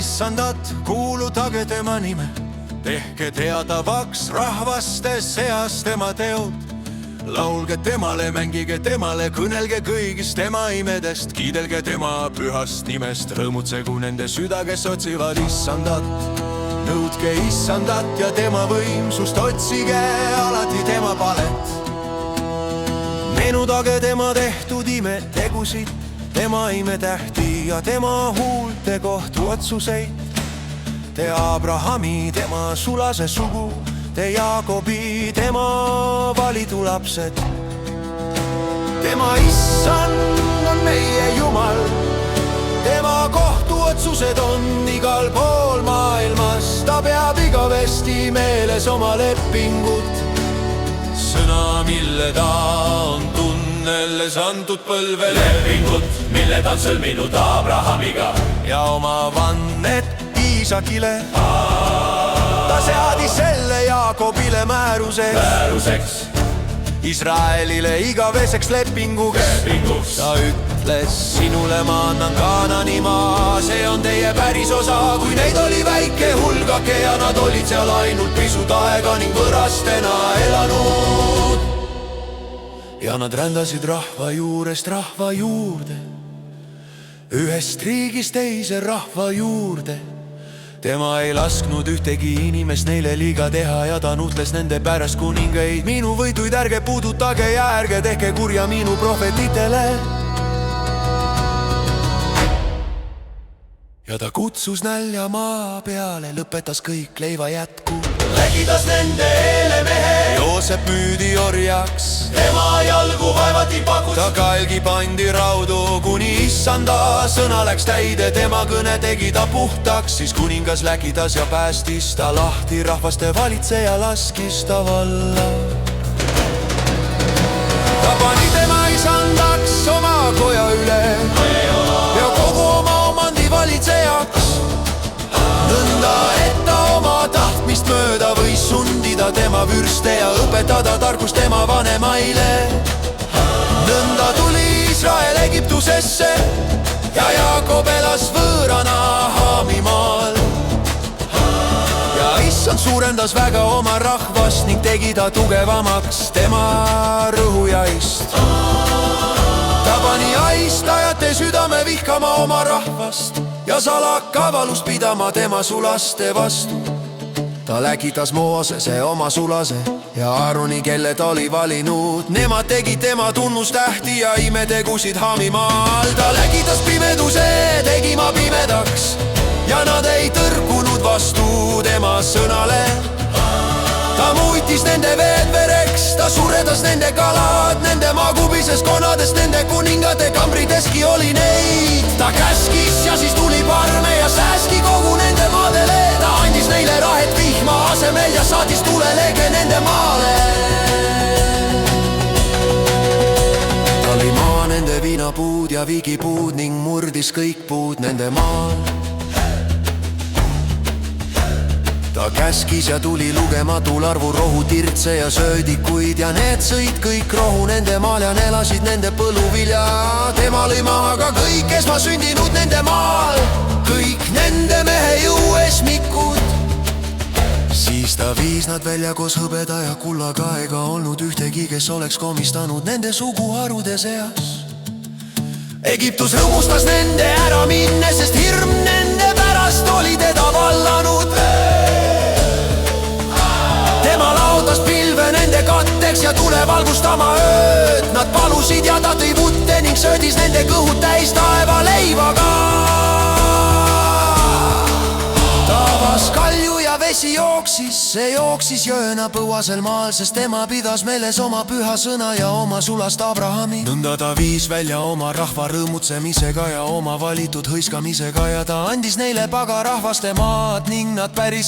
issandat, kuulutage tema nime. Tehke teadavaks rahvaste seas tema teod. Laulge temale, mängige temale, kõnelge kõigist tema imedest. Kiidelge tema pühast nimest, rõõmutsegu nende süda, kes otsivad issandat. Nõudke issandat ja tema võimsust, otsige alati tema palet. Meenutage tema tehtud imetegusid, tema imetähti ja tema huulte kohtu otsuseid. Te Abrahami, tema sulase sugu, te Jaakobi, tema valitu lapsed. Tema issand on meie Jumal, tema kohtuotsused on igal pool maailmas. Ta peab igavesti meeles oma lepingut, sõna, mille ta on tunnelles antud põlvele. Lepingut, mille ta on sõlminud Abrahamiga ja oma vannet Iisakile. Ta seadis selle Jaakobile määruseks, Israelile igaveseks lepinguks. Ta ütles, sinule ma annan Kaanani maa, see on teie päris osa. Kui neid oli väike hulgake ja nad olid seal ainult pisut aega ning võrastena elanud. Ja nad rändasid rahva juurest rahva juurde, ühest riigist teise rahva juurde. Tema ei lasknud ühtegi inimest neile liiga teha ja ta nuhtles nende pärast kuningaid. Minu võituid ärge puudutage ja ärge tehke kurja minu prohvetitele. Ja ta kutsus nälja maa peale, lõpetas kõik leiva jätku. Läkitas nende eelemehe, Joosep müüdi orjaks, tema jalgu vaevati pakus. ta kalgi pandi raudu, kuni issanda sõna läks täide. Tema kõne tegi ta puhtaks, siis kuningas läkitas ja päästis ta lahti. Rahvaste valitseja laskis ta valla. Ta pani tema isandaks oma koja üle ja kogu oma omandi valitsejaks. Nõnda, et ta oma tahtmist mööda võis sundida tema vürste ja õpetada tarkust tema vanemaile. Nõnda tuli Israel Egiptusesse ja Jaakob elas võõrana Haamimaal. Ja issand suurendas väga oma rahvast ning tegi ta tugevamaks tema rõhujaist. Ta pani aistajate südame vihkama oma rahvast ja salakavalust pidama tema sulaste vastu. Ta läkitas Moosese oma sulase ja Aaroni, kelle ta oli valinud. Nemad tegid tema tunnustähti ja imetegusid Haamimaal. Ta läkitas pimeduse tegima pimedaks ja nad ei tõrkunud vastu tema sõnale. Ta muutis nende veed vereks, ta suretas nende kalad, nende maakubises konades, nende kuningate kambrideski oli neid. Ta käskis ja siis tuli parme ja sääski kogu nende maadele. Ta andis neile rahet vihma asemel ja saatis tulelege nende maale. Ta lõi maa nende viinapuud ja viigipuud ning murdis kõik puud nende maal. Ta käskis ja tuli lugematul arvul rohutirtse ja söödikuid ja need sõid kõik rohu nende maal ja elasid nende põlluvilja. Tema lõi maha ka kõik esmasündinud nende maal, kõik nende mehe jõuesmikud. Siis ta viis nad välja koos hõbeda ja kullaga, ega olnud ühtegi, kes oleks komistanud nende suguharude seas. Egiptus rõõmustas nende ära minnes, sest hirm nende pärast oli teda vallanud. Tema laotas pilve nende katteks ja tule valgustama ööd. Nad palusid ja ta tõi vutte ning söödis nende kõhud täis taeva leivaga. Taevas kalju ja vesi jooksis, see jooksis jõena põuasel maal, sest tema pidas meeles oma püha sõna ja oma sulast Abrahami. Nõnda ta viis välja oma rahva rõõmutsemisega ja oma valitud hõiskamisega ja ta andis neile pagarahvaste maad ning nad päris